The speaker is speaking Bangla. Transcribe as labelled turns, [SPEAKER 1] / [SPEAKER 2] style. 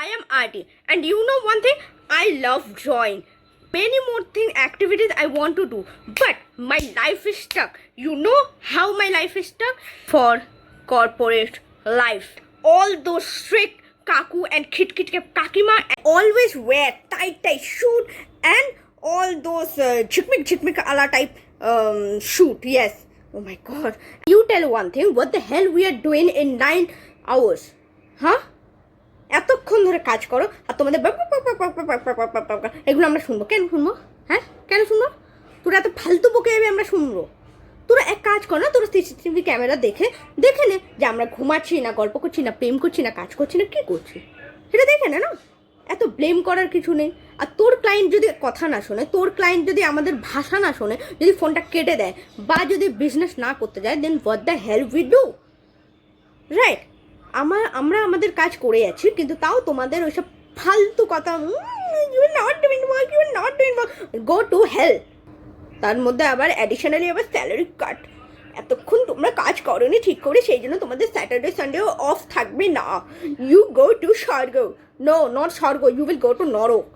[SPEAKER 1] I am Arti, and you know one thing, I love drawing. Many more activities I want to do, but my life is stuck. You know how my life is stuck? For corporate life. All those strict kaku and kit kakima always wear tight shoot and all those chikmik ala type shoot. Yes. Oh my god. You tell one thing, what the hell we are doing in 9 hours? Huh? এতক্ষণ ধরে কাজ করো আর তোমাদের এগুলো আমরা শুনবো। কেন শুনবো? হ্যাঁ, কেন শুনবো? তোরা এত ফালতু বকে যাবে, আমরা শুনবো? তোরা এক কাজ কর না, তোরা সিসিটিভি ক্যামেরা দেখে নে যে আমরা ঘুমাচ্ছি না, গল্প করছি না, প্রেম করছি না, কাজ করছি না, কি করছি সেটা দেখে না। এত ব্লেম করার কিছু নেই। আর তোর ক্লায়েন্ট যদি কথা না শোনে, তোর ক্লায়েন্ট যদি আমাদের ভাষা না শোনে, যদি ফোনটা কেটে দেয় বা যদি বিজনেস না করতে যায়, then what the hell we do, right? আমরা আমাদের কাজ করে যাচ্ছি, কিন্তু তাও তোমাদের ওইসব ফালতু কথা, you are not doing work, you are not doing work, go to hell. তার মধ্যে আবার অ্যাডিশনালি আবার স্যালারি কাট। এতক্ষণ তোমরা কাজ করোনি ঠিক করে, সেই জন্য তোমাদের স্যাটারডে সানডেও অফ থাকবে না। ইউ গো টু স্বর্গ। নো, নট স্বর্গ, ইউ উইল গো টু নরক।